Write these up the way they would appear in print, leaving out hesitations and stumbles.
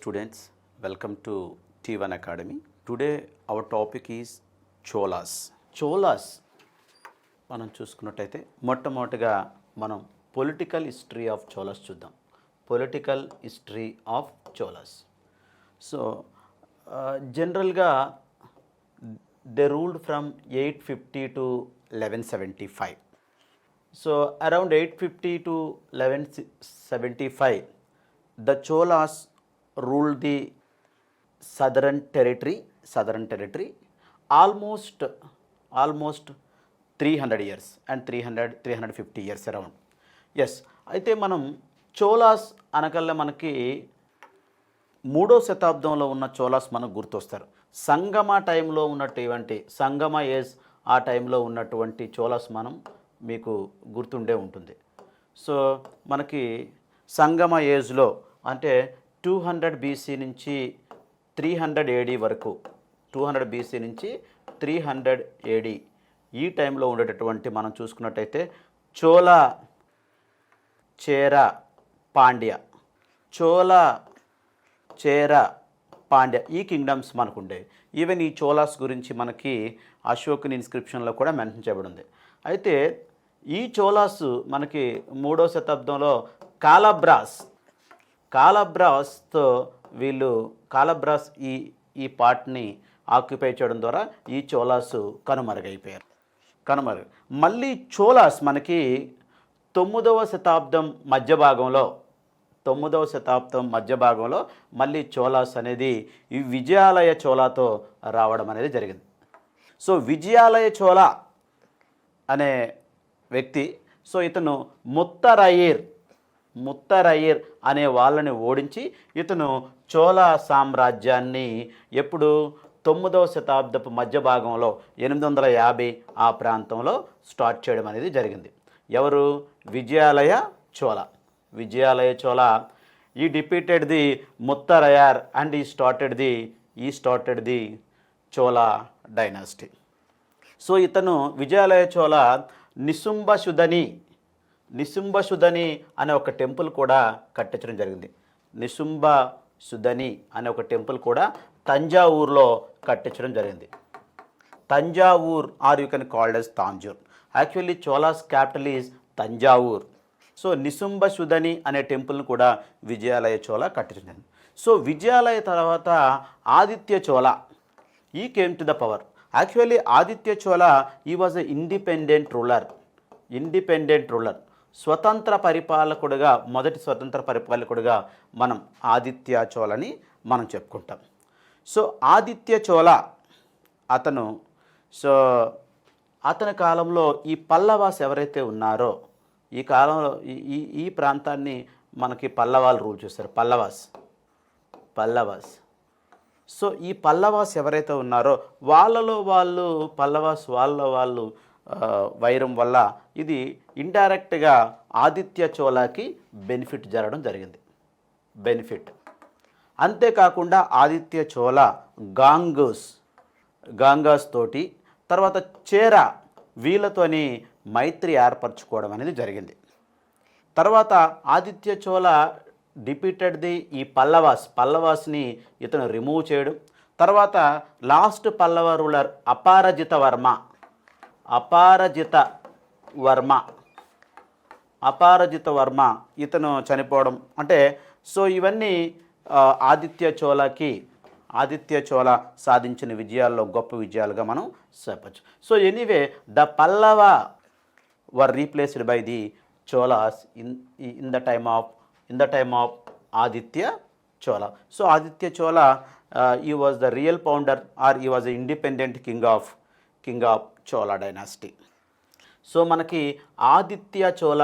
students, welcome to T1 Academy. Today our topic is Cholas. Cholas మనం చూసుకున్నట్టయితే మొట్టమొదటిగా మనం పొలిటికల్ హిస్టరీ ఆఫ్ చోలాస్ చూద్దాం. Political history of Cholas. So జనరల్గా they ruled from 850 to 1175. So around 850 to 1175 the Cholas ruled the southern territory almost 300 years and 350 years around. Yes, అయితే మనం చోలాస్ అనకల్లా మనకి 3వ శతాబ్దంలో ఉన్న చోలాస్ మనకు గుర్తొస్తారు. సంగమ టైంలో ఉన్నటువంటి సంగమ ఏజ్ ఆ టైంలో ఉన్నటువంటి చోలాస్ మనం మీకు గుర్తుండే ఉంటుంది. సో మనకి సంగమ ఏజ్లో అంటే 200 BC నుంచి 300 AD వరకు, 200 BC నుంచి 300 AD ఈ టైంలో ఉండేటటువంటి మనం చూసుకున్నట్టయితే చోళ, చేర, పాండ్య, చోళ, చేర, పాండ్య ఈ కింగ్డమ్స్ మనకు ఉండేవి. ఈవెన్ ఈ చోలాస్ గురించి మనకి అశోకుని ఇన్స్క్రిప్షన్లో కూడా మెన్షన్ చేయబడింది. అయితే ఈ చోలాస్ మనకి 3వ శతాబ్దంలో కాలబ్రాస్తో వీళ్ళు ఈ పార్ట్ని ఆక్యుపై చేయడం ద్వారా ఈ చోలాస్ కనుమరుగైపోయారు. మళ్ళీ చోలాస్ మనకి 9వ శతాబ్దం మధ్య భాగంలో మళ్ళీ చోలాస్ అనేది ఈ విజయాలయ చోళాతో రావడం అనేది జరిగింది. సో విజయాలయ చోళ అనే వ్యక్తి, సో ఇతను ముత్తరయిర్ అనే వాళ్ళని ఓడించి ఇతను చోళ సామ్రాజ్యాన్ని ఎప్పుడు 9వ శతాబ్దపు మధ్య భాగంలో 850 ఆ ప్రాంతంలో స్టార్ట్ చేయడం అనేది జరిగింది. ఎవరు? Vijayalaya Chola. He defeated the ముత్తరయార్ and ఈ started the Chola dynasty. So ఇతను విజయాలయ చోళ నిశుంభశుధని అనే ఒక టెంపుల్ కూడా కట్టించడం జరిగింది. నిశుంభశుధని అనే ఒక టెంపుల్ కూడా తంజావూరులో కట్టించడం జరిగింది. Thanjavur are you can called as Tanjore. Actually Cholas capital is Thanjavur. So Nishumbhasudani అనే టెంపుల్ని కూడా విజయాలయ చోళ కట్టించడం జరిగింది. సో విజయాలయ తర్వాత ఆదిత్య చోళ ఈ came to the power. Actually Aditya Chola he was a independent ruler. స్వతంత్ర పరిపాలకుడుగా, మొదటి స్వతంత్ర పరిపాలకుడుగా మనం ఆదిత్య చోళని మనం చెప్పుకుంటాం. సో ఆదిత్య చోళ అతని కాలంలో ఈ పల్లవాస్ ఎవరైతే ఉన్నారో ఈ కాలంలో ఈ ప్రాంతాన్ని మనకి పల్లవాళ్ళు రూల్ చేస్తారు. పల్లవాస్. సో ఈ పల్లవాస్ ఎవరైతే ఉన్నారో వాళ్ళలో వాళ్ళు వైరం వల్ల ఇది ఇండైరెక్ట్గా ఆదిత్య చోళకి బెనిఫిట్ జరగడం జరిగింది. అంతేకాకుండా ఆదిత్య చోళ గాంగాస్ తోటి తర్వాత చేర వీళ్ళతోని మైత్రి ఏర్పరచుకోవడం అనేది జరిగింది. తర్వాత ఆదిత్య చోళ డిపీటెడ్ ది ఈ పల్లవాస్ని ఇతను రిమూవ్ చేయడం. తర్వాత లాస్ట్ పల్లవ రూలర్ అపారజిత వర్మ ఇతను చనిపోవడం. అంటే సో ఇవన్నీ ఆదిత్య చోళ సాధించిన విజయాల్లో గొప్ప విజయాలుగా మనం చెప్పచ్చు. So anyway the Pallava were replaced by the Cholas in the time of Aditya Chola. So Aditya Chola he was the real founder or he was the independent king of Chola dynasty. So మనకి ఆదిత్య చోళ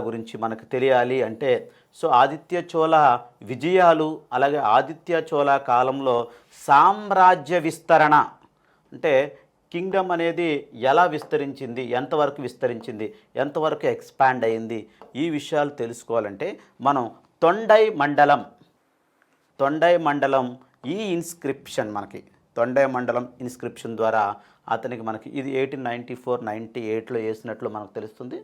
గురించి మనకు తెలియాలి అంటే సో ఆదిత్య చోళ విజయాలు, అలాగే ఆదిత్య చోళ కాలంలో సామ్రాజ్య విస్తరణ అంటే కింగ్డమ్ అనేది ఎలా విస్తరించింది, ఎంతవరకు ఎక్స్పాండ్ అయింది, ఈ విషయాలు తెలుసుకోవాలంటే మనం తొండై మండలం ఈ ఇన్స్క్రిప్షన్ మనకి తొండై మండలం ఇన్స్క్రిప్షన్ ద్వారా మనకి ఇది 1894-98లో వేసినట్లు మనకు తెలుస్తుంది.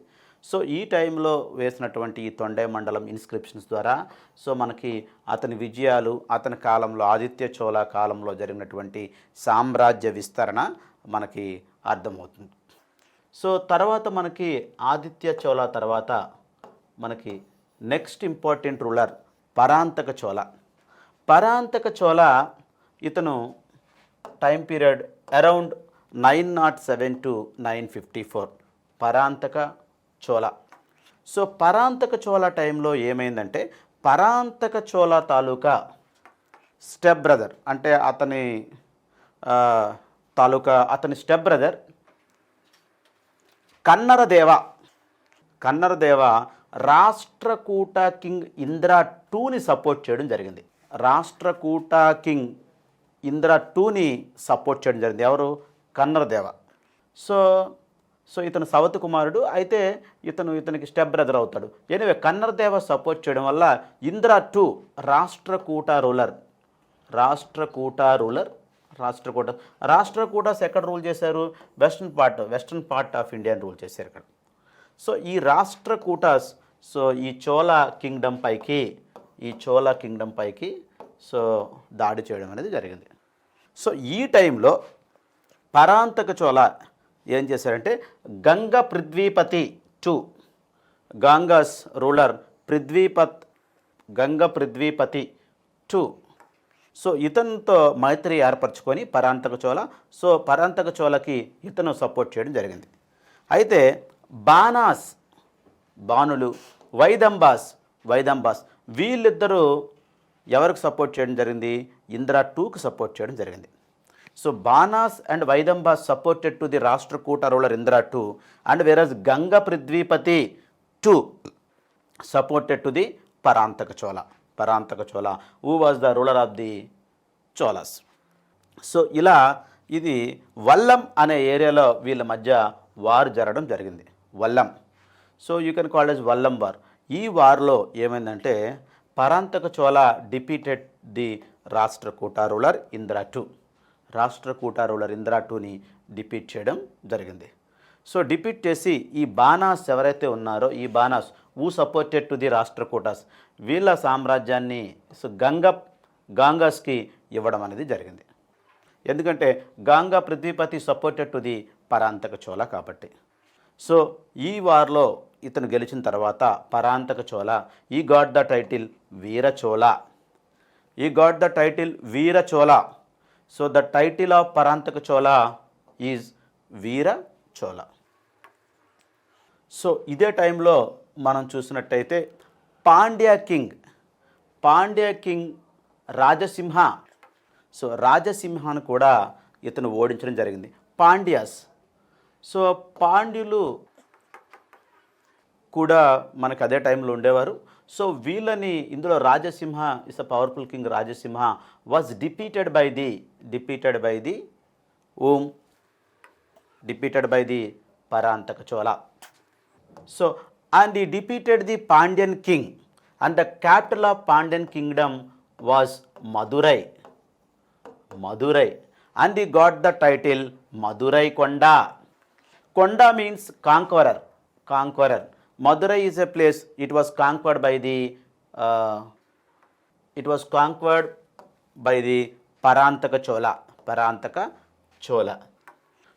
సో ఈ టైంలో వేసినటువంటి ఈ తొండై మండలం ఇన్స్క్రిప్షన్స్ ద్వారా సో మనకి అతని విజయాలు, అతని కాలంలో ఆదిత్య చోళ కాలంలో జరిగినటువంటి సామ్రాజ్య విస్తరణ మనకి అర్థమవుతుంది. సో తర్వాత మనకి ఆదిత్య చోళ తర్వాత మనకి next important ruler Parantaka Chola. Parantaka Chola ఇతను time period around 907 to 954 Parantaka Chola. So Parantaka Chola టైంలో ఏమైందంటే పరాంతక చోళ తాలూకా స్టెప్ బ్రదర్ అంటే అతని అతని step brother Kannaradeva Rashtrakuta king Indra టూని సపోర్ట్ చేయడం జరిగింది. రాష్ట్రకూట కింగ్ ఇంద్రా టూని సపోర్ట్ చేయడం జరిగింది. ఎవరు? కన్నరదేవ. సో ఇతను సవతి కుమారుడు, అయితే ఇతనికి స్టెప్ బ్రదర్ అవుతాడు. ఎనివే కన్నరదేవ సపోర్ట్ చేయడం వల్ల ఇంద్రా టూ రాష్ట్రకూట రాష్ట్రకూటస్ ఎక్కడ రూల్ చేశారు? వెస్ట్రన్ పార్ట్ ఆఫ్ ఇండియాని రూల్ చేశారు ఇక్కడ. సో ఈ రాష్ట్రకూటస్ సో ఈ చోళ కింగ్డమ్ పైకి సో దాడి చేయడం అనేది జరిగింది. సో ఈ టైంలో పరాంతక చోళ ఏం చేశారంటే Ganga Prithvipati two, Gangas ruler Ganga Prithvipati two so ఇతనితో మైత్రి ఏర్పరచుకొని పరాంతక చోళ సో పరాంతక చోళకి ఇతను సపోర్ట్ చేయడం జరిగింది. అయితే బాణులు వైదంబాస్ వీళ్ళిద్దరూ ఎవరికి సపోర్ట్ చేయడం జరిగింది? ఇంద్రా టూకి సపోర్ట్ చేయడం జరిగింది. So Banas and Vaidumbas supported to the Rashtrakuta ruler Indra two and whereas Ganga Prithvipati two supported to the Parantaka Chola who was the ruler of the Cholas. So ఇలా ఇది వల్లం అనే ఏరియాలో వీళ్ళ మధ్య వార్ జరగడం జరిగింది. Vallam, so you can call as Vallam war. ఈ వార్లో ఏమైందంటే Parantaka Chola defeated the Rashtrakuta ruler Indra టూని డిపీట్ చేయడం జరిగింది. సో డిపీట్ చేసి ఈ బానాస్ ఎవరైతే ఉన్నారో ఈ Banas who supported to the Rashtrakutas వీళ్ళ సామ్రాజ్యాన్ని సో గాంగాస్కి ఇవ్వడం అనేది జరిగింది. ఎందుకంటే Ganga Prithvipati supported to the Parantaka Chola కాబట్టి. సో ఈ వార్లో ఇతను గెలిచిన తర్వాత పరాంతక చోళ ఈ got the title Veera Chola. So the title of Parantaka Chola is Veera Chola. So ఇదే టైంలో మనం చూసినట్టయితే పాండ్య కింగ్ రాజసింహ. సో రాజసింహను కూడా ఇతను ఓడించడం జరిగింది. పాండ్యాస్, సో పాండ్యులు కూడా మనకు అదే టైంలో ఉండేవారు. సో వీళ్ళని ఇందులో Rajasimha is a powerful king. Rajasimha was defeated by the Parantaka Chola. So and he defeated the Pandyan king and the capital of Pandyan kingdom was Madurai and he got the title Madurai Konda. Konda means conqueror. Madurai is a place, it was conquered by the Parantaka Chola.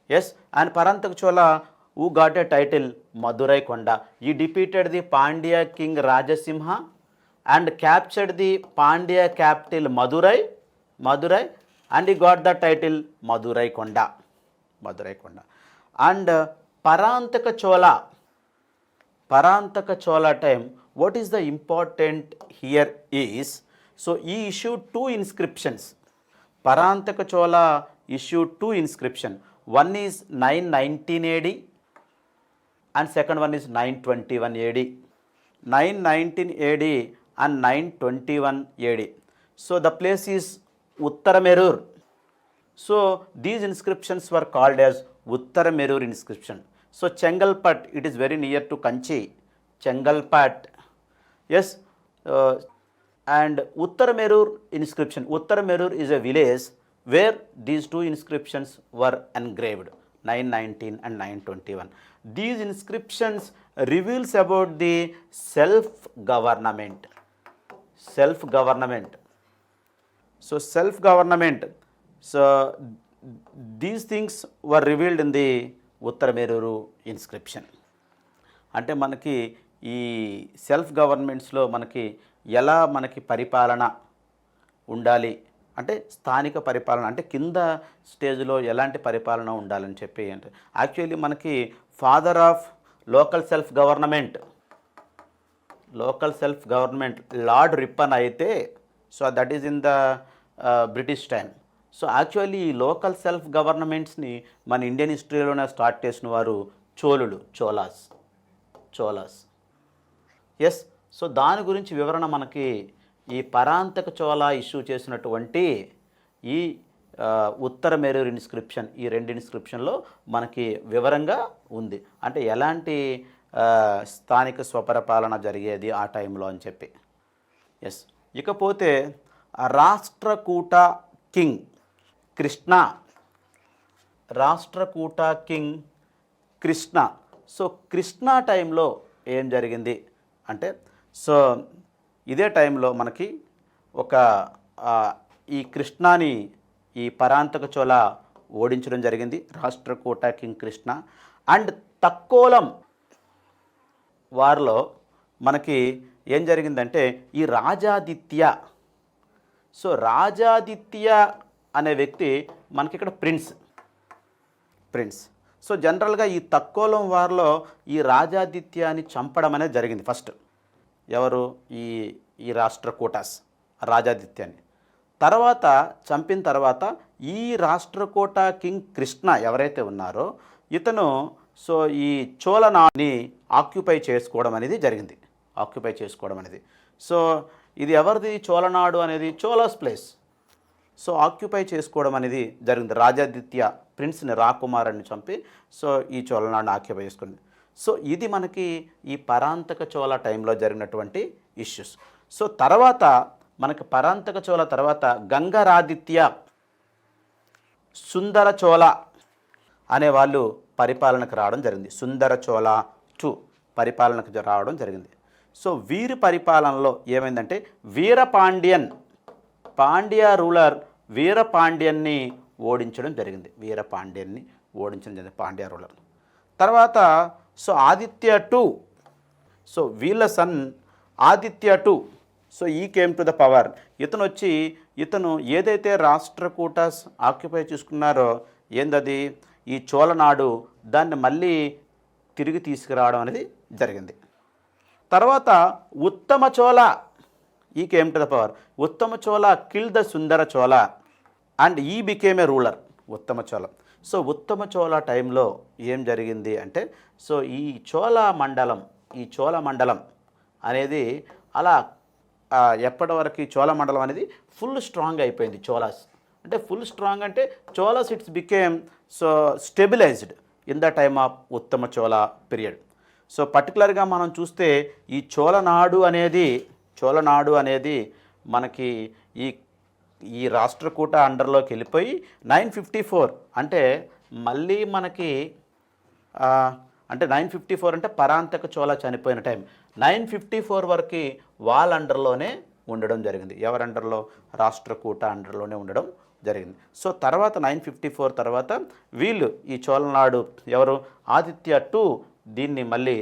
Yes, and Parantaka Chola who got a title Madurai Konda. He defeated the Pandya king Rajasimha and captured the Pandya capital Madurai and he got the title Madurai Konda. And Parantaka Chola time, what is the important here is, so he issued two inscriptions. Parantaka Chola issued two inscriptions. One is 919 AD and second one is 921 AD. 919 AD and 921 AD. So the place is Uttaramerur. So these inscriptions were called as Uttaramerur inscription. So Chengalpat, it is very near to Kanchi. Chengalpat, yes, and Uttaramerur inscription. Uttaramerur is a village where these two inscriptions were engraved, 919 and 921. These inscriptions reveals about the self government. So self government, so these things were revealed in the Uttaramerur inscription. అంటే మనకి ఈ self గవర్నమెంట్స్లో మనకి ఎలా మనకి పరిపాలన ఉండాలి అంటే స్థానిక పరిపాలన అంటే కింద స్టేజ్లో ఎలాంటి పరిపాలన ఉండాలని చెప్పి అంటే యాక్చువల్లీ మనకి father of local self government lord Ripon అయితే, so that is in the British time. So actually ఈ లోకల్ సెల్ఫ్ గవర్నమెంట్స్ని మన ఇండియన్ హిస్టరీలోనే స్టార్ట్ చేసిన వారు చోలాస్. ఎస్, సో దాని గురించి వివరణ మనకి ఈ పరాంతక చోళ ఇష్యూ చేసినటువంటి ఈ ఉత్తరమేరూరు ఇన్స్క్రిప్షన్, ఈ 2 ఇన్స్క్రిప్షన్లో మనకి వివరంగా ఉంది. అంటే ఎలాంటి స్థానిక స్వపరిపాలన జరిగేది ఆ టైంలో అని చెప్పి. ఎస్, ఇకపోతే రాష్ట్రకూట కింగ్ కృష్ణ. సో కృష్ణా టైంలో ఏం జరిగింది అంటే, సో ఇదే టైంలో మనకి ఒక ఈ కృష్ణాని ఈ పరాంతక చోళ ఓడించడం జరిగింది, రాష్ట్రకూట కింగ్ కృష్ణ. అండ్ తక్కోలం వారిలో మనకి ఏం జరిగిందంటే ఈ రాజాదిత్య అనే వ్యక్తి మనకి ఇక్కడ ప్రిన్స్. సో జనరల్గా ఈ తక్కోలం వారిలో ఈ రాజాదిత్యాన్ని చంపడం అనేది జరిగింది ఫస్ట్. ఎవరు? ఈ రాష్ట్రకూటాస్ రాజాదిత్యాన్ని. తర్వాత చంపిన తర్వాత ఈ రాష్ట్రకూట కింగ్ కృష్ణ ఎవరైతే ఉన్నారో ఇతను సో ఈ చోళనాడిని ఆక్యుపై చేసుకోవడం అనేది జరిగింది. సో ఇది ఎవరిది? చోళనాడు అనేది చోళాస్ ప్లేస్. సో ఆక్యుపై చేసుకోవడం అనేది జరిగింది. రాజాదిత్య ప్రిన్స్ని రాకుమారుని చంపి సో ఈ చోళనాడిని ఆక్యుపై చేసుకుంది. సో ఇది మనకి ఈ పరాంతక చోళ టైంలో జరిగినటువంటి ఇష్యూస్. సో తర్వాత మనకి పరాంతక చోళ తర్వాత గంగరాదిత్య, సుందర చోళ అనే వాళ్ళు పరిపాలనకు రావడం జరిగింది. సుందర చోళ 2 పరిపాలనకు రావడం జరిగింది. సో వీరి పరిపాలనలో ఏమైందంటే పాండ్య రూలర్ వీరపాండ్యన్ని ఓడించడం జరిగింది. పాండ్య రూలర్. తర్వాత సో ఆదిత్య 2, సో వీళ్ళ సన్ ఆదిత్య 2, సో ఈ కేమ్ టు ద పవర్. ఇతను ఏదైతే రాష్ట్రకూటాస్ ఆక్యుపై చేసుకున్నారో ఏందది ఈ చోళనాడు, దాన్ని మళ్ళీ తిరిగి తీసుకురావడం అనేది జరిగింది. తర్వాత ఉత్తమ చోళ ఈ came to the power. Uttama Chola kill the Sundara Chola and he became a ruler. Uttama Chola. So ఉత్తమ చోళ టైంలో ఏం జరిగింది అంటే, సో ఈ చోళ మండలం అనేది అలా ఎప్పటి వరకు ఈ చోళ మండలం అనేది ఫుల్ స్ట్రాంగ్ అయిపోయింది. చోళాస్ అంటే ఫుల్ స్ట్రాంగ్ అంటే Cholas it's became so stabilised in the time of ఉత్తమ చోళ పీరియడ్. సో పర్టికులర్గా మనం చూస్తే ఈ చోళనాడు అనేది మనకి ఈ రాష్ట్రకూట అండర్లోకి వెళ్ళిపోయి 954 అంటే మళ్ళీ మనకి అంటే 954 అంటే పరాంతక చోళ చనిపోయిన టైం. 954 వరకు వాళ్ళ అండర్లోనే ఉండడం జరిగింది. ఎవరి అండర్లో? రాష్ట్రకూట అండర్లోనే ఉండడం జరిగింది. సో తర్వాత 954 తర్వాత వీళ్ళు ఈ చోళనాడు ఎవరు? ఆదిత్య 2 దీన్ని మళ్ళీ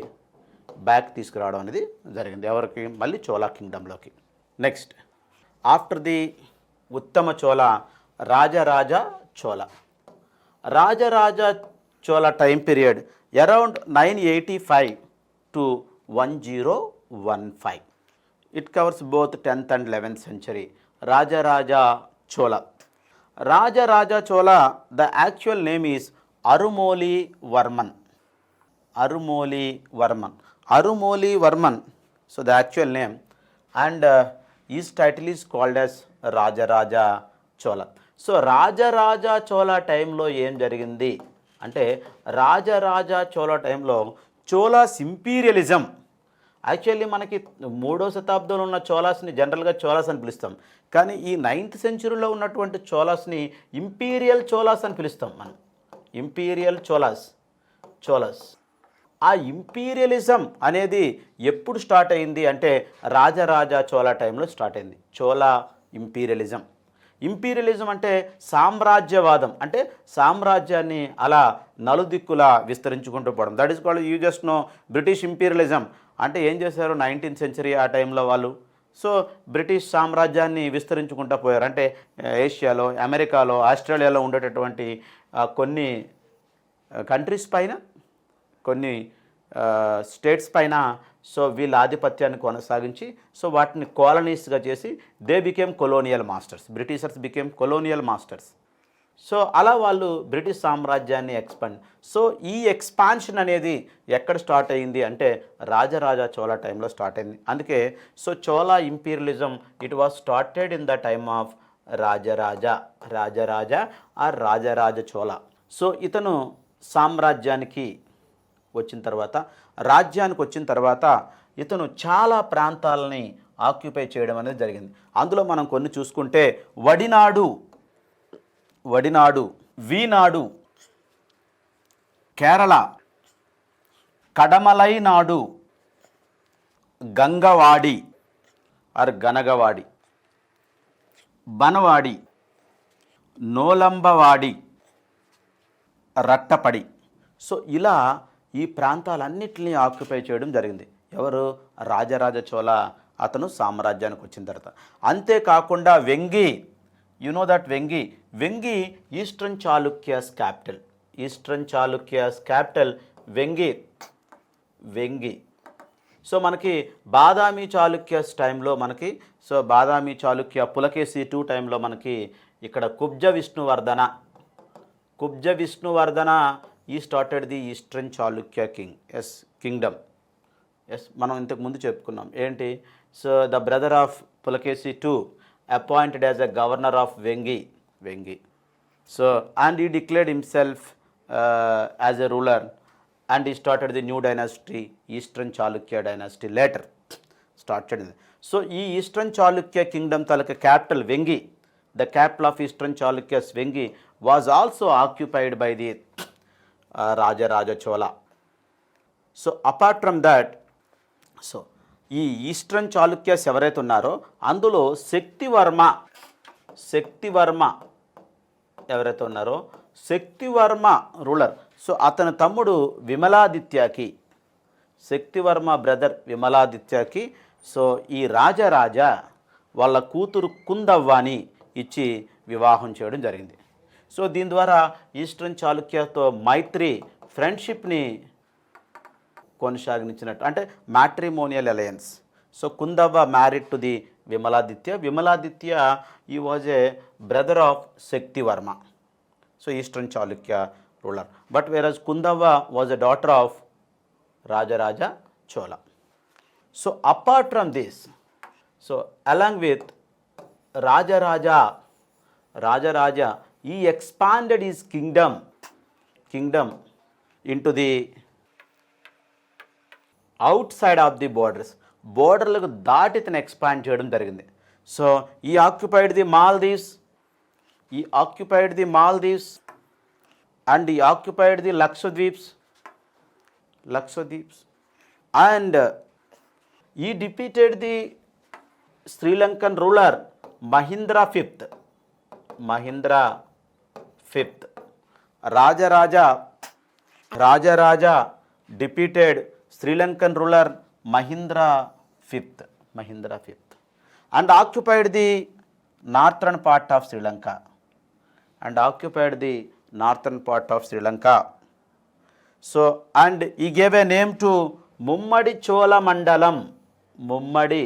బ్యాక్ తీసుకురావడం అనేది జరిగింది. ఎవరికి? మళ్ళీ చోళా కింగ్డమ్లోకి. నెక్స్ట్ ఆఫ్టర్ ది ఉత్తమ Chola Rajaraja Chola time period around 985 to 1015. It covers both 10th and 11th century. Rajaraja Chola, the actual name is Arumoli Varman. So the actual name, and his title is called as Rajaraja Chola. So Rajaraja Chola టైంలో ఏం జరిగింది అంటే, రాజరాజా చోళ టైంలో Cholas imperialism. Actually మనకి 3వ శతాబ్దంలో ఉన్న చోళాస్ని జనరల్గా చోళాస్ అని పిలుస్తాం, కానీ ఈ 9th సెంచురీలో ఉన్నటువంటి చోళాస్ని ఇంపీరియల్ చోళాస్ అని పిలుస్తాం మనం. ఇంపీరియల్ చోళాస్. ఆ ఇంపీరియలిజం అనేది ఎప్పుడు స్టార్ట్ అయింది అంటే రాజరాజ చోళ టైంలో స్టార్ట్ అయింది. చోళా ఇంపీరియలిజం. ఇంపీరియలిజం అంటే సామ్రాజ్యవాదం, అంటే సామ్రాజ్యాన్ని అలా నలుదిక్కులా విస్తరించుకుంటూ పోవడం. That is called, you just know, British imperialism. అంటే ఏం చేశారు 19th సెంచరీ ఆ టైంలో వాళ్ళు, సో బ్రిటిష్ సామ్రాజ్యాన్ని విస్తరించుకుంటూ పోయారు. అంటే ఏషియాలో, అమెరికాలో, ఆస్ట్రేలియాలో ఉండేటటువంటి కొన్ని కంట్రీస్ పైన, కొన్ని స్టేట్స్ పైన సో వీళ్ళ ఆధిపత్యాన్ని కొనసాగించి సో వాటిని కాలనీస్గా చేసి they became colonial masters. Britishers became colonial masters. So అలా వాళ్ళు బ్రిటిష్ సామ్రాజ్యాన్ని ఎక్స్పాండ్. సో ఈ ఎక్స్పాన్షన్ అనేది ఎక్కడ స్టార్ట్ అయ్యింది అంటే రాజరాజ చోళ టైంలో స్టార్ట్ అయింది. అందుకే so Chola imperialism it was started in the time of Rajaraja or Rajaraja Chola. So ఇతను సామ్రాజ్యానికి వచ్చిన తర్వాత, రాజ్యానికి వచ్చిన తర్వాత ఇతను చాలా ప్రాంతాలని ఆక్యుపై చేయడం అనేది జరిగింది. అందులో మనం కొన్ని చూసుకుంటే వడినాడు, వీనాడు, కేరళ, కడమలై నాడు, గంగవాడి ఆర్ గనగవాడి, బనవాడి, నోలంబవాడి, రట్టపడి. సో ఇలా ఈ ప్రాంతాలన్నింటినీ ఆక్యుపై చేయడం జరిగింది. ఎవరు? రాజరాజ చోళ అతను సామ్రాజ్యానికి వచ్చిన తర్వాత. అంతేకాకుండా Vengi, you know that Vengi eastern Chalukyas capital Vengi. So మనకి బాదామి చాళుక్యస్ టైంలో మనకి, సో బాదామి చాళుక్య పులకేశి 2 టైంలో మనకి ఇక్కడ కుబ్జ విష్ణువర్ధన ఈ started the eastern Chalukya Kingdom. మనం ఇంతకు ముందు చెప్పుకున్నాం ఏంటి, so the brother of Pulakeshi 2 appointed as a governor of Vengi. So and he declared himself as a ruler and he started the new dynasty, Eastern Chalukya dynasty later started. So ఈ eastern Chalukya Kingdom taluka capital Vengi, the capital of Eastern Chalukyas Vengi was also occupied by the Rajaraja Chola. So apart from that, so ఈ eastern Chalukyas ఎవరైతే ఉన్నారో అందులో శక్తివర్మ ఎవరైతే ఉన్నారో, Shaktivarma ruler. So అతని తమ్ముడు విమలాదిత్యకి, Shaktivarma brother విమలాదిత్యకి so ఈ రాజరాజ వాళ్ళ కూతురు కుందవ్వాని ఇచ్చి వివాహం చేయడం జరిగింది. సో దీని ద్వారా ఈస్టర్న్ చాళుక్యతో మైత్రి, ఫ్రెండ్షిప్ని కొనసాగించినట్టు, అంటే matrimonial alliance. So Kundavva married to the Vimaladitya he was a brother of Shaktivarma, so eastern Chalukya ruler. But whereas Kundavva was a daughter of Rajaraja Chola. So apart from this, so along with Rajaraja he expanded his kingdom into the outside of the బోర్డర్లకు దాటి తను expand చేయడం జరిగింది. So he occupied the Maldives and he occupied the Lakshadweeps and he defeated the Sri Lankan ruler Mahindra fifth. Rajaraja defeated Sri Lankan ruler Mahindra fifth and occupied the northern part of Sri Lanka. So and he gave a name to Mummadi Chola Mandalam. Mummadi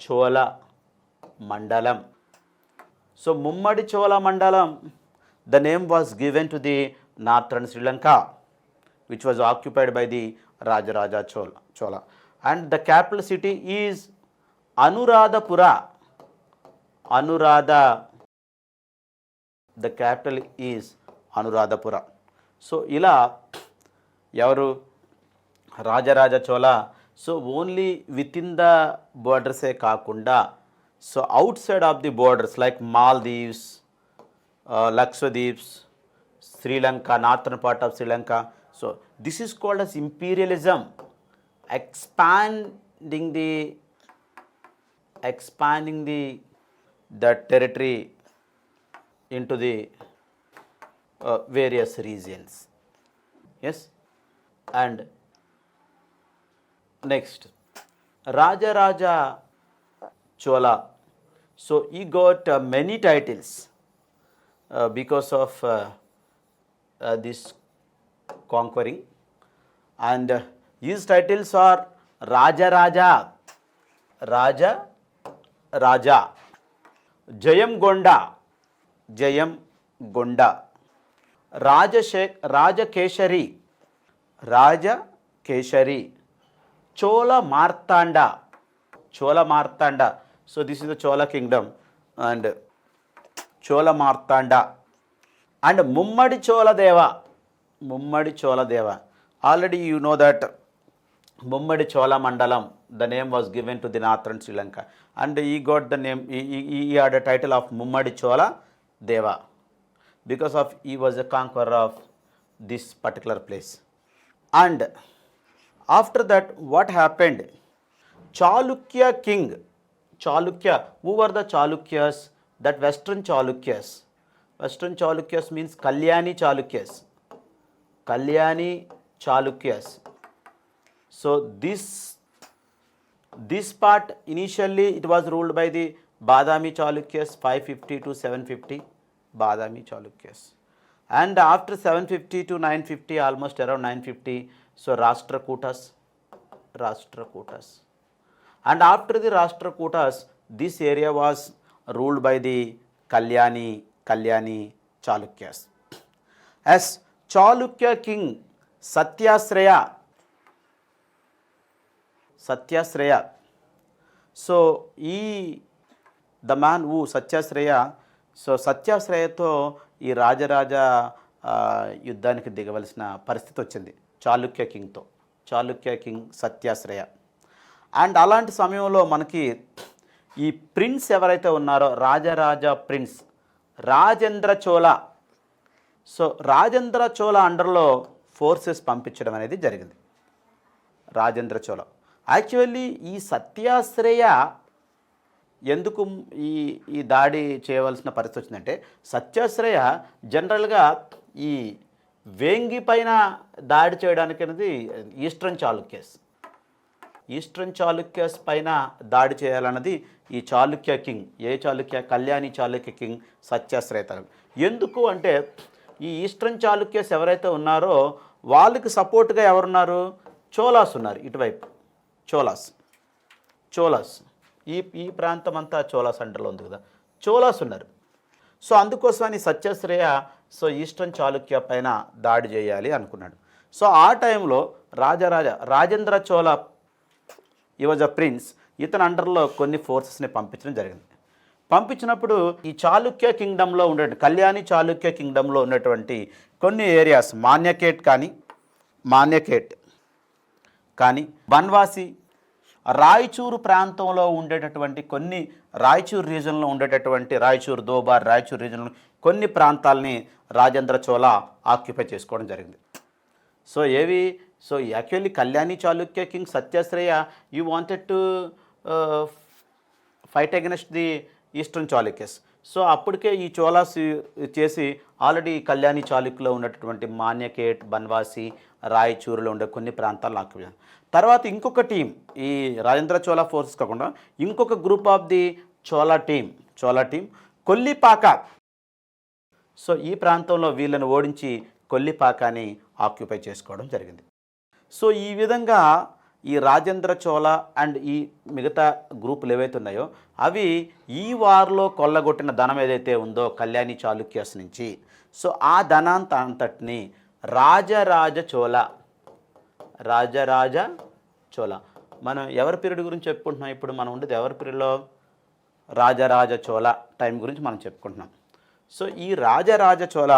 Chola Mandalam. So Mummadi Chola Mandalam, the name was given to the northern Sri Lanka, which was occupied by the Rajaraja Chola. And the capital city is Anuradhapura. The capital is Anuradhapura. So ila ఎవరు? Rajaraja Chola. So only within the బోర్డర్సే కాకుండా so outside of the borders like Maldives, Lakshadweeps, Sri Lanka, northern part of Sri Lanka. So this is called as imperialism, expanding the territory into the various regions. Yes. And next, Rajaraja Chola. So he got many titles because of this conquering, and his titles are Rajaraja, Raja, Jayam Gonda, Rajakeshari, Chola Martanda. So this is the Chola kingdom, and Chola Martanda, and Mummadi Chola Deva. Already you know that Mummadi Chola Mandalam, the name was given to the northern Sri Lanka, and he got the name, he had a title of Mummadi Chola Deva because of he was a conqueror of this particular place. And after that, what happened? Chalukya king. Chalukya, who were the Chalukyas? That Western Chalukyas. Western Chalukyas means Kalyani Chalukyas. So this part initially it was ruled by the Badami Chalukyas, 550 to 750, Badami Chalukyas. And after 750 to 950, almost around 950, so Rashtrakutas. And after the Rashtrakutas, this area was ruled by the Kalyani Chalukyas. As Chalukya king Satyasraya. So the man who Satyasraya, so Satyasrayaతో ఈ రాజరాజ యుద్ధానికి దిగవలసిన పరిస్థితి వచ్చింది Chalukya king సత్యాశ్రయ. And అలాంటి సమయంలో మనకి ఈ prince ఎవరైతే ఉన్నారో రాజరాజ ప్రిన్స్ రాజేంద్ర చోళ. సో రాజేంద్ర చోళ అండర్లో ఫోర్సెస్ పంపించడం అనేది జరిగింది. రాజేంద్ర చోళ యాక్చువల్లీ ఈ సత్యాశ్రయ ఎందుకు ఈ దాడి చేయవలసిన పరిస్థితి వచ్చిందంటే, సత్యాశ్రయ జనరల్గా ఈ వేంగి పైన దాడి చేయడానికి అనేది ఈస్టర్న్ చాళుక్యస్ పైన దాడి చేయాలన్నది ఈ చాళుక్య కింగ్, కళ్యాణి చాళుక్య కింగ్ సత్యాశ్రయ. ఎందుకు అంటే ఈ ఈస్టర్న్ చాళుక్యస్ ఎవరైతే ఉన్నారో వాళ్ళకి సపోర్ట్గా ఎవరున్నారు? చోలాస్ ఉన్నారు. ఇటువైపు చోలాస్ ఈ ప్రాంతం అంతా చోలాస్ అండర్లో ఉంది కదా, చోలాస్ ఉన్నారు. సో అందుకోసమని సత్యాశ్రయ ఈస్టర్న్ చాళుక్య పైన దాడి చేయాలి అనుకున్నాడు. సో ఆ టైంలో Rajendra Chola he was a prince, ఇతని అండర్లో కొన్ని ఫోర్సెస్ని పంపించడం జరిగింది. పంపించినప్పుడు ఈ చాళుక్య కింగ్డంలో కళ్యాణి చాళుక్య కింగ్డంలో ఉన్నటువంటి కొన్ని ఏరియాస్ మాన్యకేట్ కానీ బన్వాసి, రాయచూరు ప్రాంతంలో ఉండేటటువంటి కొన్ని రాయచూరు రీజన్లో ఉండేటటువంటి దోబార్ రాయచూరు రీజన్లో కొన్ని ప్రాంతాలని రాజేంద్ర చోళ ఆక్యుపై చేసుకోవడం జరిగింది. So actually Kalyani Chalukya king Satyashraya you wanted to fight against the eastern Chalukyas. So అప్పటికే ఈ చోళాస్ చేసి ఆల్రెడీ కళ్యాణి చాళుక్యలో ఉన్నటువంటి మాన్యకేట్, బన్వాసి, రాయచూరులో ఉండే కొన్ని ప్రాంతాలను ఆక్యుపై. తర్వాత ఇంకొక టీం, ఈ రాజేంద్ర చోళ ఫోర్సెస్ కాకుండా ఇంకొక group of the Chola team Kollipaka. So ఈ ప్రాంతంలో వీళ్ళని ఓడించి కొల్లిపాకాని ఆక్యుపై చేసుకోవడం జరిగింది. సో ఈ విధంగా ఈ రాజేంద్ర చోళ అండ్ ఈ మిగతా గ్రూపులు ఏవైతే ఉన్నాయో అవి ఈ వార్లో కొల్లగొట్టిన ధనం ఏదైతే ఉందో కళ్యాణి చాళుక్యస్ నుంచి, సో ఆ ధనాంతటిని రాజరాజ చోళ. మనం ఎవరి పీరియడ్ గురించి చెప్పుకుంటున్నాం? ఇప్పుడు మనం ఉండేది ఎవరి పీరియడ్లో? రాజరాజ చోళ టైం గురించి మనం చెప్పుకుంటున్నాం. సో ఈ రాజరాజ చోళ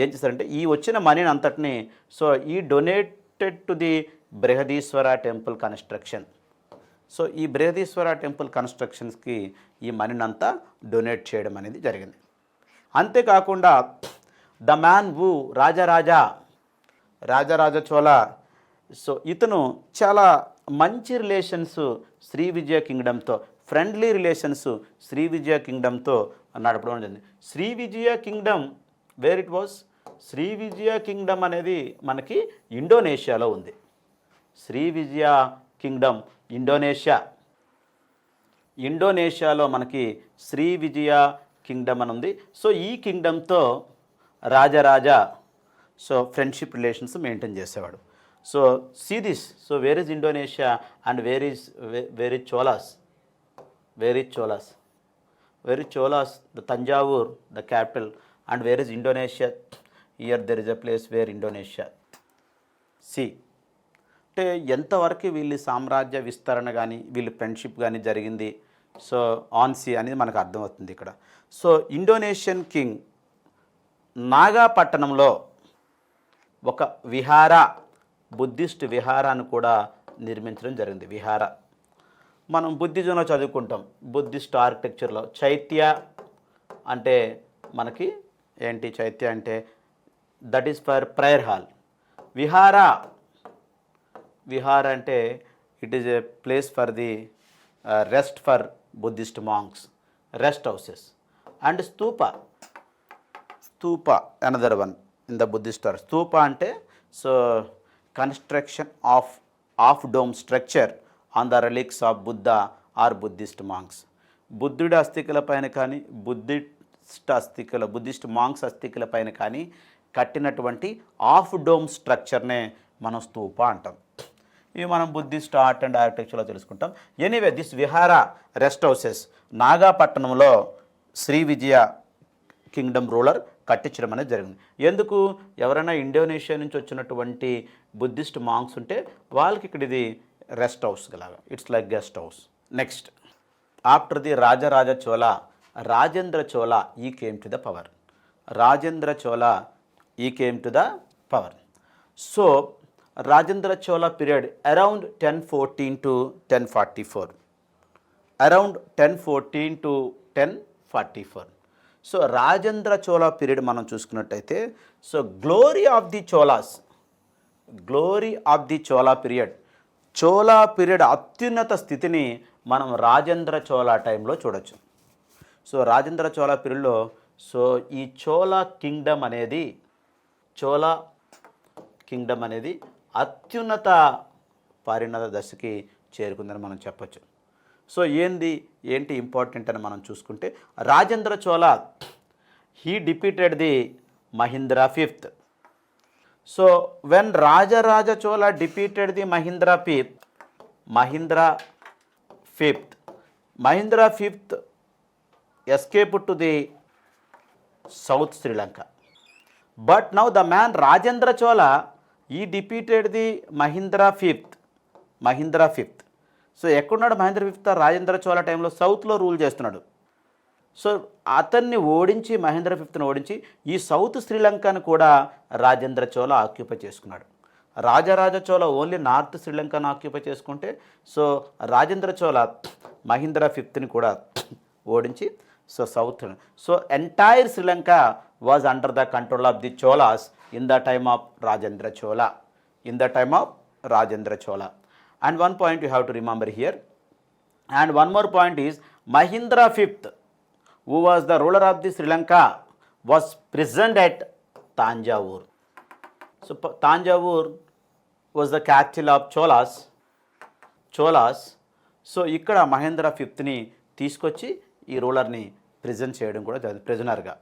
ఏం చేస్తారంటే ఈ వచ్చిన మనీని అంతటిని ఈ donated to the Brihadeeswara temple construction. So ఈ బృహదీశ్వర టెంపుల్ కన్స్ట్రక్షన్స్కి ఈ మనీని అంతా డొనేట్ చేయడం అనేది జరిగింది. అంతేకాకుండా the man who Rajaraja Chola. So ఇతను చాలా మంచి రిలేషన్స్ శ్రీ విజయ కింగ్డమ్తో, ఫ్రెండ్లీ రిలేషన్స్ శ్రీ విజయ కింగ్డమ్తో నడపడం జరిగింది. Sri Vijaya kingdom where it was, Sri Vijaya kingdom అనేది మనకి ఇండోనేషియాలో ఉంది. శ్రీ విజయ కింగ్డమ్ ఇండోనేషియాలో మనకి శ్రీ విజయ కింగ్డమ్ అని ఉంది. సో ఈ కింగ్డమ్తో Rajaraja so friendship relations maintain చేసేవాడు. So see this, so where is Indonesia and where is Cholas, the Thanjavur the capital, and where is Indonesia, here there is a place where Indonesia. See అంటే ఎంతవరకు వీళ్ళ సామ్రాజ్య విస్తరణ కానీ వీళ్ళ ఫ్రెండ్షిప్ కానీ జరిగింది, సో ఆన్ సీ అనేది మనకు అర్థమవుతుంది ఇక్కడ. సో ఇండోనేషియన్ కింగ్ నాగాపట్టణంలో ఒక బుద్ధిస్ట్ విహారాన్ని కూడా నిర్మించడం జరిగింది. విహార మనం బుద్ధిజంలో చదువుకుంటాం, బుద్ధిస్ట్ ఆర్కిటెక్చర్లో చైత్య అంటే మనకి ఏంటి, చైత్య అంటే that is for prayer hall. Vihara అంటే it is a place for the rest for Buddhist monks, rest houses. And stupa another one in the Buddhist art. Stupa అంటే so construction of dome structure on the relics of Buddha or Buddhist monks. బుద్ధుడి అస్థికల పైన కానీ Buddhist monks అస్థికల పైన కానీ కట్టినటువంటి of dome స్ట్రక్చర్నే మనం స్తూప అంటాం. ఇవి మనం బుద్ధిస్ట్ ఆర్ట్ అండ్ ఆర్కిటెక్చర్లో తెలుసుకుంటాం. ఎనీవే దిస్ విహార rest houses నాగాపట్టణంలో Shri Vijaya Kingdom ruler కట్టించడం అనేది జరిగింది. ఎందుకు, ఎవరైనా ఇండోనేషియా నుంచి వచ్చినటువంటి బుద్ధిస్ట్ మాంక్స్ ఉంటే వాళ్ళకి ఇక్కడ ఇది రెస్ట్ హౌస్ లాగా, it's like guest house. Next, after the Rajaraja Chola, Rajendra Chola he came to the power. So Rajendra Chola period around 1014 to 1044. So Rajendra Chola period మనం చూసుకున్నట్టయితే, so glory of the Chola period అత్యున్నత స్థితిని మనం రాజేంద్ర చోళా టైంలో చూడొచ్చు. సో రాజేంద్ర చోళా పీరియడ్లో సో ఈ చోళా కింగ్డమ్ అనేది అత్యున్నత పరిణత దశకి చేరుకుందని మనం చెప్పచ్చు. సో ఏంటి ఇంపార్టెంట్ అని మనం చూసుకుంటే, Rajendra Chola he defeated the Mahindra fifth. So when Rajaraja Chola defeated the Mahindra fifth escaped to the South Sri Lanka. But now the man Rajendra Chola, he defeated the Mahindra fifth. So ఎక్కడున్నాడు మహేంద్ర ఫిఫ్త్? రాజేంద్ర చోళా టైంలో సౌత్లో రూల్ చేస్తున్నాడు. So అతన్ని ఓడించి, మహేంద్ర ఫిఫ్త్ని ఓడించి ఈ సౌత్ శ్రీలంకను కూడా Rajendra Chola occupy చేసుకున్నాడు. రాజరాజ చోళా ఓన్లీ నార్త్ శ్రీలంకను ఆక్యుపై చేసుకుంటే, సో రాజేంద్ర చోళా మహేంద్ర ఫిఫ్త్ని కూడా ఓడించి so south. So entire Sri Lanka was under the control of the Cholas in the time of Rajendra Chola. And one point you have to remember here, and one more point is Mahindra fifth, who was the ruler of the Sri Lanka, was present at Tanjavur. So Tanjavur was the capital of Cholas. So ఇక్కడ మహేంద్ర ఫిఫ్త్ని తీసుకొచ్చి ఈ రూలర్ని present చేయడం కూడా జరిగింది, ప్రిజనర్గా.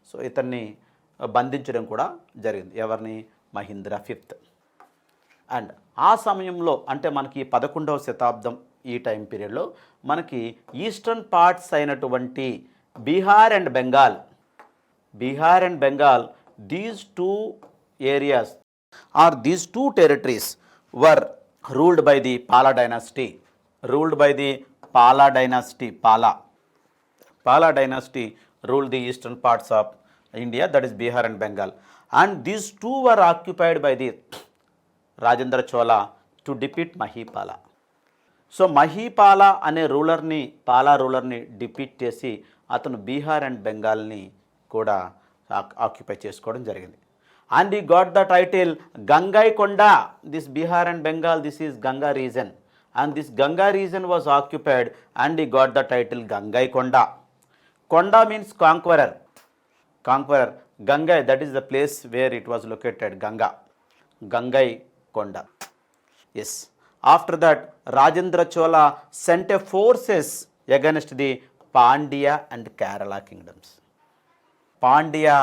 So ఇతన్ని బంధించడం కూడా జరిగింది. ఎవరిని? మహేంద్ర ఫిఫ్త్. అండ్ ఆ సమయంలో అంటే మనకి 11వ శతాబ్దం ఈ టైం పీరియడ్లో మనకి ఈస్టర్న్ పార్ట్స్ అయినటువంటి Bihar and Bengal these two areas or these two territories were ruled by the Pala dynasty. Pala dynasty ruled the eastern parts of India, that is Bihar and Bengal, and these two were occupied by the Rajendra Chola to defeat Mahipala. So Mahipala అనే రూలర్ని defeat చేసి అతను Bihar and బెంగాల్ని కూడా occupy చేసుకోవడం జరిగింది. And he got the title Gangaikonda. This Bihar and Bengal, this is Ganga reason, and this Ganga reason was occupied and he got the title Gangaikonda. కొండ means conqueror. Conqueror. Gangai, that is the place where it was located, Ganga. Gangai Konda. Yes. After that, Rajendra Chola sent a forces against the Pandya and Kerala kingdoms. Pandya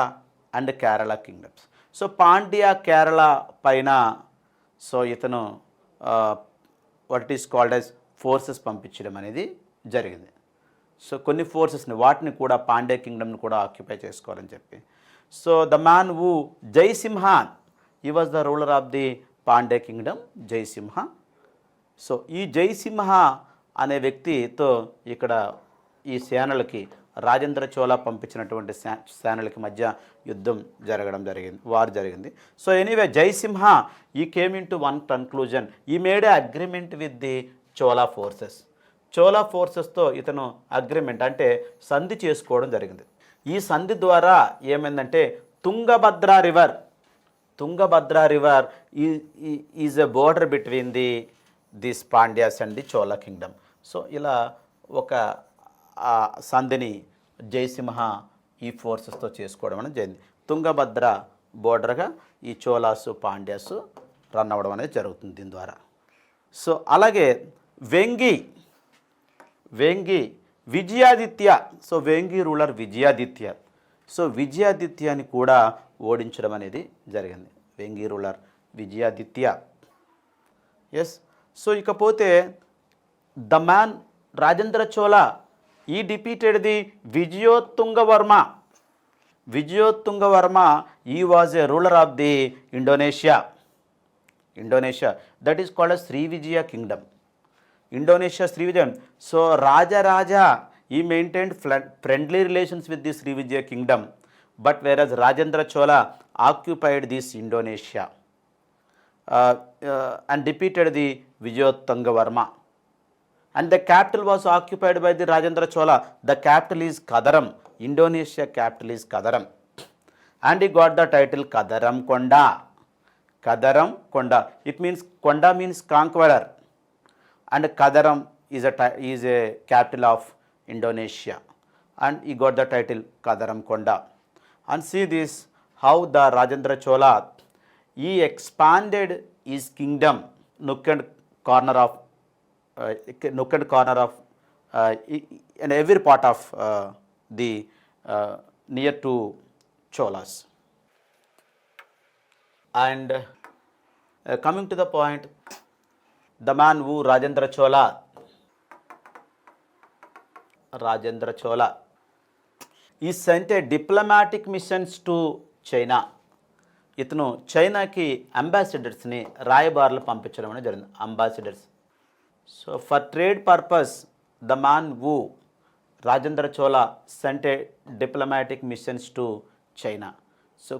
and Kerala kingdoms. So, Pandya, Kerala paina, so itanu what it is called as forces పంపించడం అనేది జరిగింది. So కొన్ని ఫోర్సెస్ని వాటిని కూడా పాండ్య కింగ్డమ్ని కూడా occupy చేసుకోవాలని చెప్పి. So the man who Jayasimha, he was the ruler of the Pandya kingdom, Jayasimha. So ఈ జయసింహ అనే వ్యక్తితో ఇక్కడ ఈ సేనలకి రాజేంద్ర చోళ పంపించినటువంటి సేనలకి మధ్య యుద్ధం వార్ జరిగింది. So anyway Jayasimha he came in to one conclusion, he made a agreement with the Chola forces. Chola ఫోర్సెస్తో ఇతను అగ్రిమెంట్ అంటే సంధి చేసుకోవడం జరిగింది. ఈ సంధి ద్వారా ఏమైందంటే Tungabhadra river is a border between this Pandyas and the Chola Kingdom. So ఇలా ఒక సంధిని జయసింహ ఈ ఫోర్సెస్తో చేసుకోవడం అనేది జరిగింది. తుంగభద్ర బోర్డర్గా ఈ చోళాసు పాండ్యాసు రన్ అవ్వడం అనేది జరుగుతుంది దీని ద్వారా. సో అలాగే Vengi Vijayaditya. So Vengi ruler Vijayaditya. So విజయాదిత్యని కూడా ఓడించడం అనేది జరిగింది, Vengi ruler Vijayaditya. Yes. So ఇకపోతే the man Rajendra Chola he defeated the Vijayottungavarma. He was a ruler of the Indonesia. That is called as Sri Vijaya kingdom. Indonesia, Sri Vijaya. So Rajaraja, he maintained friendly relations with the Sri Vijaya kingdom, but whereas Rajendra Chola occupied this Indonesia and defeated the Vijayottungavarma. And the capital was occupied by the Rajendra Chola. The capital is Kadaram. Indonesia capital is Kadaram. And he got the title Kadaram Konda. It means Konda means conqueror. And Kadaram is a capital of Indonesia, and he got the title Kadaram Konda. And see this, how the Rajendra Chola, he expanded his kingdom nook and corner of in every part of the near to Cholas. And coming to the point, the man who Rajendra Chola, he sent a diplomatic missions to China. ఇతను చైనాకి అంబాసిడర్స్ని రాయబారులు పంపించడం అనేది జరిగింది, ambassadors. So for trade purpose the man who Rajendra Chola sent a diplomatic missions to China. So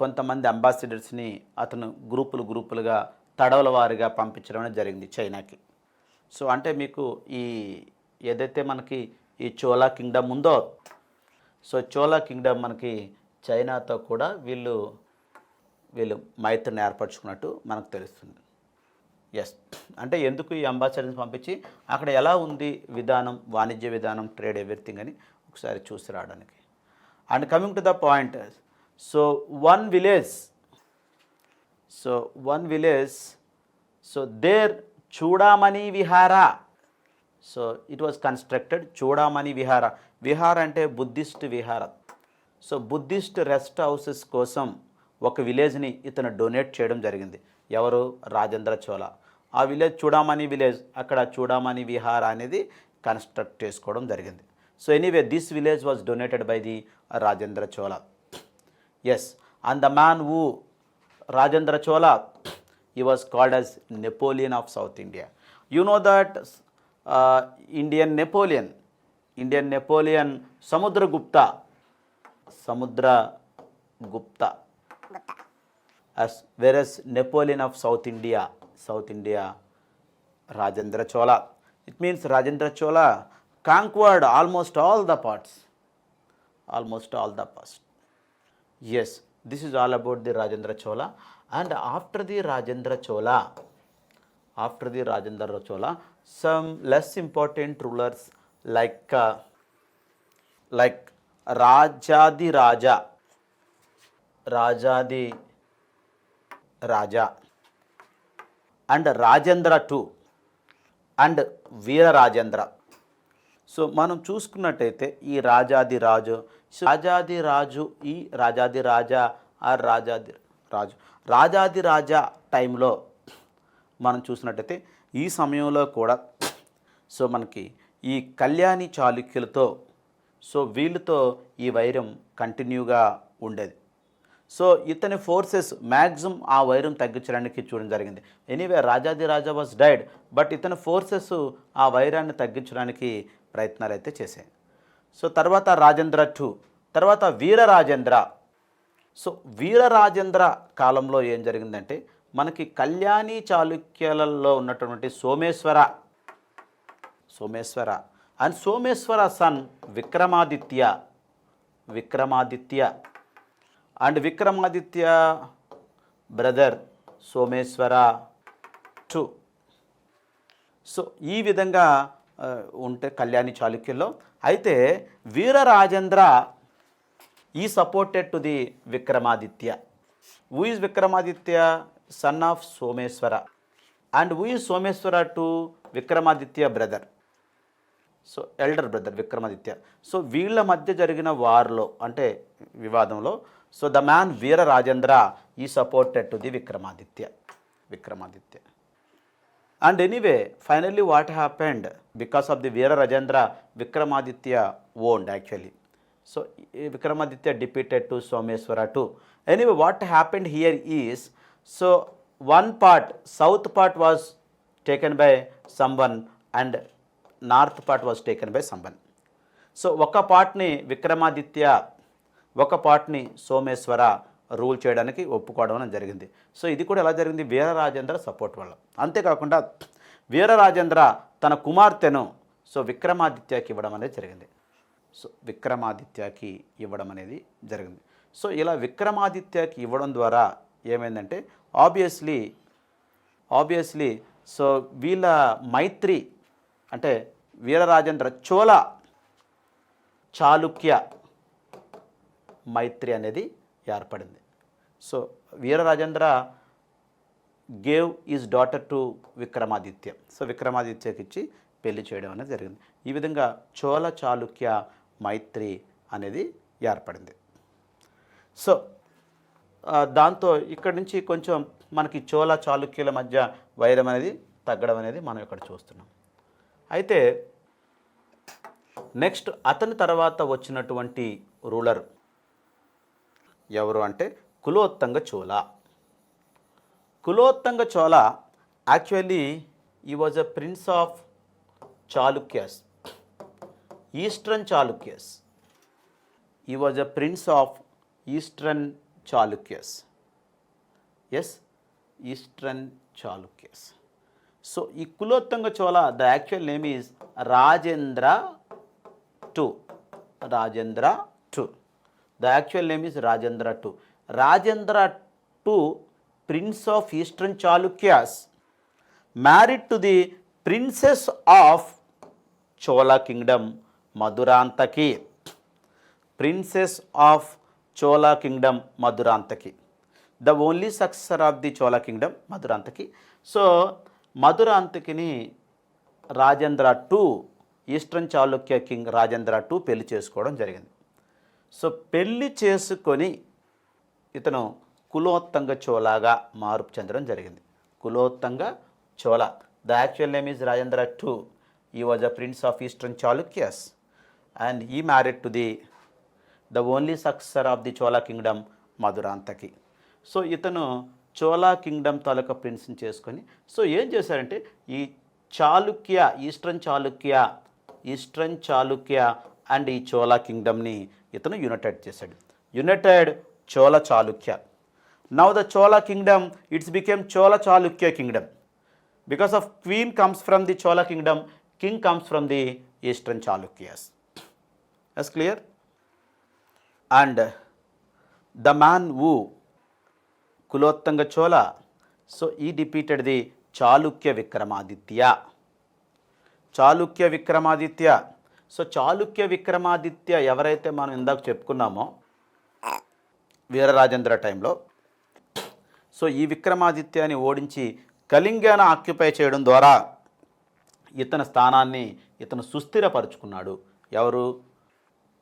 కొంతమంది అంబాసిడర్స్ని అతను గ్రూపులుగా తడవల వారిగా పంపించడం అనేది జరిగింది చైనాకి. సో అంటే మీకు ఏదైతే మనకి ఈ చోళా కింగ్డమ్ ఉందో, సో చోళా కింగ్డమ్ మనకి చైనాతో కూడా వీళ్ళు మైత్రిని ఏర్పరచుకున్నట్టు మనకు తెలుస్తుంది. ఎస్. అంటే ఎందుకు ఈ అంబాసిడర్స్ పంపించి అక్కడ ఎలా ఉంది విధానం, వాణిజ్య విధానం, ట్రేడ్, ఎవ్రీథింగ్ అని ఒకసారి చూసి రావడానికి. And coming to the point, so one village, so there Chudamani Vihara. So it was constructed Chudamani Vihara. Vihara ante Buddhist Vihara. So Buddhist rest houses కోసం ఒక విలేజ్ని ఇతను డొనేట్ చేయడం జరిగింది. ఎవరు? రాజేంద్ర చోళా. ఆ విలేజ్ చూడామణి విలేజ్, అక్కడ చూడామణి విహార అనేది కన్స్ట్రక్ట్ చేసుకోవడం జరిగింది. So anyway this village was donated by the Rajendra Chola. Yes. And the man who Rajendra Chola, he was called as Napoleon of South India. You know that Indian Napoleon Samudragupta, whereas Napoleon of South India, Rajendra Chola. It means Rajendra Chola conquered almost all the parts. Yes, this is all about the Rajendra Chola. And after the Rajendra Chola, some less important rulers like Rajadi Raja, and Rajendra II, and Veera Rajendra. So మనం చూసుకున్నట్టయితే ఈ రాజాది రాజు, రాజాది రాజు, ఈ రాజాది రాజా are రాజాది రాజు, రాజాది రాజా టైంలో మనం చూసినట్టయితే ఈ సమయంలో కూడా సో మనకి ఈ కళ్యాణి చాళుక్యులతో సో వీళ్ళతో ఈ వైరం కంటిన్యూగా ఉండేది. సో ఇతని ఫోర్సెస్ మ్యాక్సిమం ఆ వైరం తగ్గించడానికి చూడడం జరిగింది. ఎనీవే రాజాది రాజా వాజ్ డైడ్, బట్ ఇతని ఫోర్సెస్ ఆ వైరాన్ని తగ్గించడానికి ప్రయత్నాలు అయితే చేశాయి. సో తర్వాత రాజేంద్ర II, తర్వాత వీర రాజేంద్ర. సో వీర రాజేంద్ర కాలంలో ఏం జరిగిందంటే మనకి కళ్యాణి చాళుక్యులలో ఉన్నటువంటి Someshvara and Someshvara son Vikramaditya and Vikramaditya brother Someshvara II. So ఈ విధంగా ఉంటే కళ్యాణి చాళుక్యుల్లో. అయితే వీర రాజేంద్ర ఈ supported to the Vikramaditya. Who is Vikramaditya? Son of Someshvara. And who is Someshvara to Vikramaditya brother, so elder brother Vikramaditya. So వీళ్ళ మధ్య జరిగిన వార్లో అంటే వివాదంలో so the man Vira Rajendra ఈ supported to the Vikramaditya. And anyway, finally what happened? Because of the Veera Rajendra, Vikramaditya owned actually. So Vikramaditya defeated to Someswara II. Anyway, what happened here is, so one part, south part was taken by someone and north part was taken by someone. So oka part ni Vikramaditya, oka part ni Someswara rule చేయడానికి ఒప్పుకోవడం జరిగింది. So ఇది కూడా ఎలా జరిగింది? వీర Rajendra support వల్ల. అంతేకాకుండా వీర రాజేంద్ర తన కుమార్తెను సో విక్రమాదిత్యకి ఇవ్వడం అనేది జరిగింది. సో ఇలా విక్రమాదిత్యకి ఇవ్వడం ద్వారా ఏమైందంటే ఆబ్వియస్లీ సో వీళ్ళ మైత్రి అంటే వీర రాజేంద్ర చోళ చాళుక్య మైత్రి అనేది ఏర్పడింది. So Veera Rajendra gave his daughter to Vikramaditya. So విక్రమాదిత్యకి ఇచ్చి పెళ్లి చేయడం అనేది జరిగింది. ఈ విధంగా చోళ చాళుక్య మైత్రి అనేది ఏర్పడింది. సో దాంతో ఇక్కడి నుంచి కొంచెం మనకి చోళ చాళుక్యుల మధ్య వైరం అనేది తగ్గడం అనేది మనం ఇక్కడ చూస్తున్నాం. అయితే నెక్స్ట్ అతని తర్వాత వచ్చినటువంటి రూలర్ ఎవరు అంటే Kulottunga Chola. Actually he was a prince of Chalukyas, eastern Chalukyas. Eastern Chalukyas. So he Kulottunga Chola the actual name is Rajendra II. The actual name is Rajendra II. Rajendra II, Prince of Eastern Chalukyas, married to the Princess of Chola Kingdom, Madurantaki. The only successor of the Chola Kingdom, Madurantaki. So, Madurantakini Rajendra II, Eastern Chalukya King Rajendra II పెళ్లి చేసుకోవడం జరిగింది. So పెళ్లి చేసుకొని ఇతను కులోత్తంగ చోళగా మార్పు చెందడం జరిగింది. Kulottunga Chola. The actual name is Rajendra II. He was a prince of eastern Chalukyas and he married to the only successor of the Chola kingdom Madhurantaki. So ఇతను చోళా కింగ్డమ్ తాలూకా ప్రిన్స్ని చేసుకొని సో ఏం చేశారంటే ఈ చాళుక్య ఈస్టర్న్ చాళుక్య అండ్ ఈ చోళా కింగ్డమ్ని ఇతను యునైటెడ్ చేశాడు. United Chola Chalukya. Now the Chola kingdom it's became Chola Chalukya kingdom. Because of queen comes from the Chola kingdom, king comes from the eastern Chalukyas. That's clear. And the man who Kulottunga Chola, so he defeated the Chalukya Vikramaditya. Chalukya Vikramaditya. So Chalukya Vikramaditya ఎవరైతే మనం ఇందాక చెప్పుకున్నామో వీరరాజేంద్ర టైంలో, so ఈ విక్రమాదిత్యాన్ని ఓడించి కళింగాను occupy చేయడం ద్వారా ఇతని స్థానాన్ని ఇతను సుస్థిరపరుచుకున్నాడు. ఎవరు?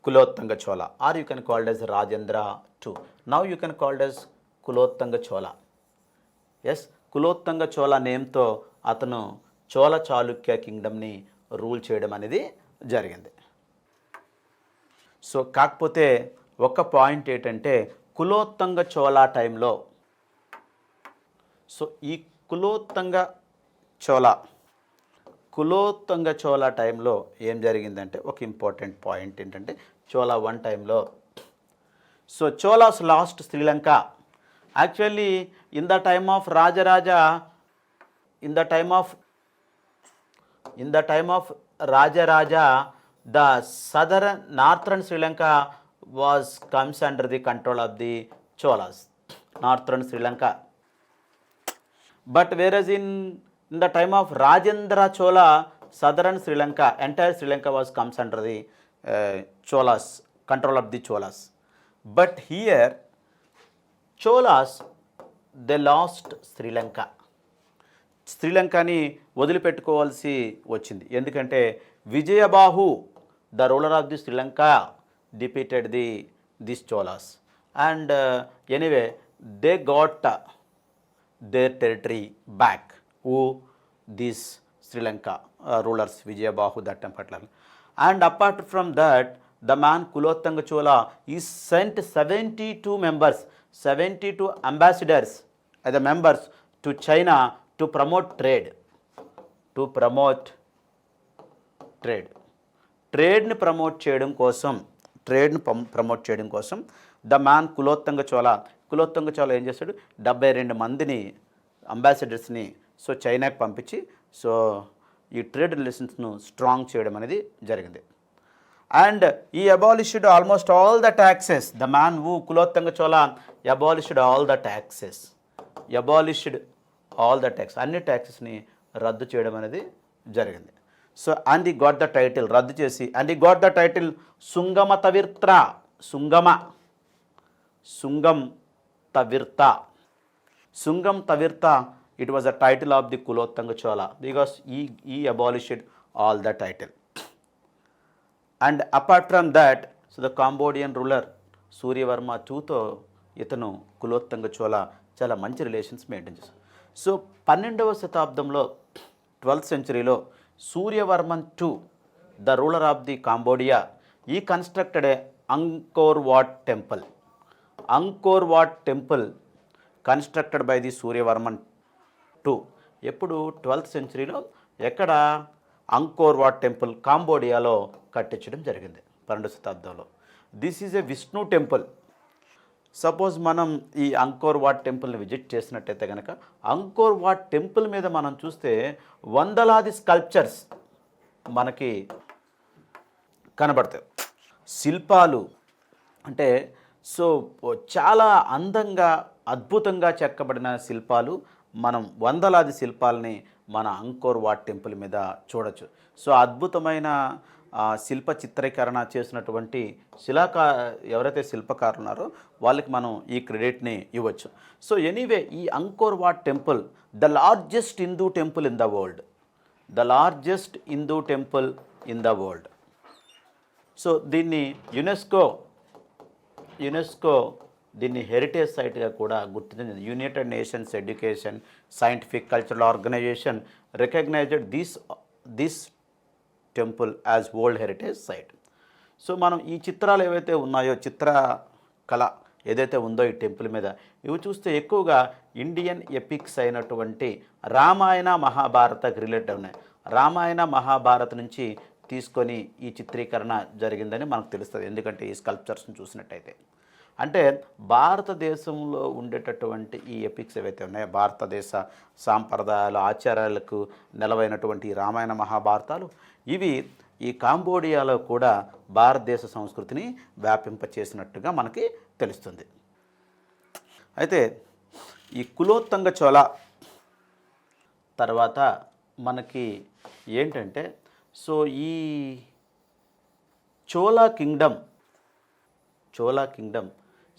Kulottunga Chola. Or you can called as Rajendra II. Now you can called as Kulottunga Chola. Yes, Kulottunga Chola నేమ్తో అతను చోళ చాళుక్య కింగ్డమ్ని రూల్ చేయడం అనేది జరిగింది. సో కాకపోతే ఒక పాయింట్ ఏంటంటే కులోత్తంగ చోళ టైంలో, సో ఈ కులోత్తంగ చోళ టైంలో ఏం జరిగిందంటే ఒక ఇంపార్టెంట్ పాయింట్ ఏంటంటే చోళా 1 టైంలో, so Cholas last Sri Lanka. Actually in the time of Rajaraja, in the time of Rajaraja, the northern Sri Lanka comes under the control of the Cholas, northern Sri Lanka. But whereas in the time of Rajendra Chola, southern Sri Lanka, entire Sri Lanka comes under the Cholas, control of the Cholas. But here Cholas, they lost Sri Lanka. శ్రీలంకని వదిలిపెట్టుకోవాల్సి వచ్చింది. ఎందుకంటే Vijayabahu, the ruler of the Sri Lanka, defeated this Cholas. And anyway they got their territory back. This Sri Lanka rulers Vijayabahu that temporary. And apart from that the man Kulottanga Chola is sent 72 ambassadors as the members to China to promote trade. ట్రేడ్ని promote చేయడం కోసం the man Kulottunga Chola ఏం చేశాడు? 72 మందిని అంబాసిడర్స్ని so చైనాకి పంపించి so ఈ trade రిలేషన్స్ను strong చేయడం అనేది జరిగింది. And he abolished almost all the taxes. The man Kulottunga Chola abolished all the taxes. అన్ని ట్యాక్సెస్ని రద్దు చేయడం అనేది జరిగింది. So and he got the title, రద్దు చేసి and he got the title Sungam Thavirtha. It was the title of the Kulottunga Chola because he abolished all the title. And apart from that so the Cambodian ruler Suryavarma IIతో ఇతను కులోత్తంగ చోళ చాలా మంచి relations maintain చేశారు. So 12వ శతాబ్దంలో 12th centuryలో Suryavarman II, the ruler of the Cambodia, he constructed a Angkor Wat temple constructed by the Suryavarman II. ఎప్పుడు 12th centuryలో ఎక్కడ అంకోర్ వాట్ టెంపుల్ కాంబోడియాలో కట్టించడం జరిగింది 12వ శతాబ్దంలో. This is a Vishnu temple. Suppose మనం ఈ అంకోర్ వాట్ టెంపుల్ని విజిట్ చేసినట్టయితే కనుక అంకోర్ వాట్ టెంపుల్ మీద మనం చూస్తే వందలాది స్కల్ప్చర్స్ మనకి కనబడతాయి. శిల్పాలు అంటే సో చాలా అందంగా అద్భుతంగా చెక్కబడిన శిల్పాలు, మనం వందలాది శిల్పాలని మన అంకోర్ వాట్ టెంపుల్ మీద చూడొచ్చు. సో అద్భుతమైన శిల్ప చిత్రీకరణ చేసినటువంటి ఎవరైతే శిల్పకారులు ఉన్నారో వాళ్ళకి మనం ఈ క్రెడిట్ని ఇవ్వచ్చు. సో ఎనీవే ఈ Angkor Wat temple the largest Hindu temple in the world. So దీన్ని యునెస్కో దీన్ని హెరిటేజ్ సైట్గా కూడా గుర్తించింది. United Nations education scientific cultural organisation recognised this temple as world heritage site. So మనం ఈ చిత్రాలు ఏవైతే ఉన్నాయో, చిత్రకళ ఏదైతే ఉందో ఈ టెంపుల్ మీద, ఇవి చూస్తే ఎక్కువగా ఇండియన్ ఎపిక్స్ అయినటువంటి రామాయణ మహాభారతకు రిలేటెడ్ ఉన్నాయి. రామాయణ మహాభారత నుంచి తీసుకొని ఈ చిత్రీకరణ జరిగిందని మనకు తెలుస్తుంది. ఎందుకంటే ఈ స్కల్ప్చర్స్ని చూసినట్టయితే అంటే భారతదేశంలో ఉండేటటువంటి ఈ ఎపిక్స్ ఏవైతే ఉన్నాయో, భారతదేశ సాంప్రదాయాలు ఆచారాలకు నెలవైనటువంటి రామాయణ మహాభారతాలు, ఇవి ఈ కాంబోడియాలో కూడా భారతదేశ సంస్కృతిని వ్యాపింపచేసినట్టుగా మనకి తెలుస్తుంది. అయితే ఈ కులోత్తంగ చోళ తర్వాత మనకి ఏంటంటే సో ఈ Chola Kingdom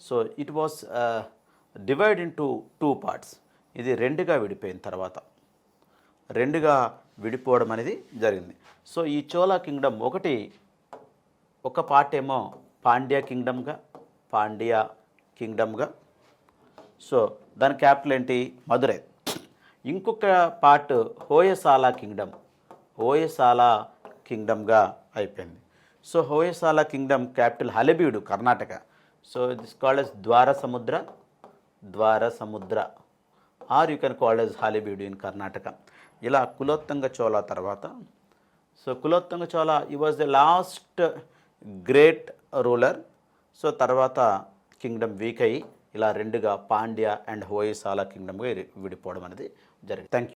so it was divide into 2 parts. ఇది రెండుగా విడిపోయిన తర్వాత విడిపోవడం అనేది జరిగింది. సో ఈ చోళా కింగ్డమ్ ఒక పార్ట్ ఏమో పాండ్యా కింగ్డమ్గా సో దాని క్యాపిటల్ ఏంటి, మదురై. ఇంకొక పార్ట్ హోయసాలా కింగ్డమ్గా అయిపోయింది. So Hoysala kingdom capital Halebidu, Karnataka. So this called as Dwara Samudra or you can called as Halebidu in Karnataka. ఇలా కులోత్తంగ చోళ తర్వాత so Kulottunga Chola he was the last great ruler. So తర్వాత కింగ్డమ్ వీక్ అయ్యి ఇలా రెండుగా పాండ్యా అండ్ హోయసాలా కింగ్డమ్గా విడిపోవడం అనేది జరిగింది. Thank you.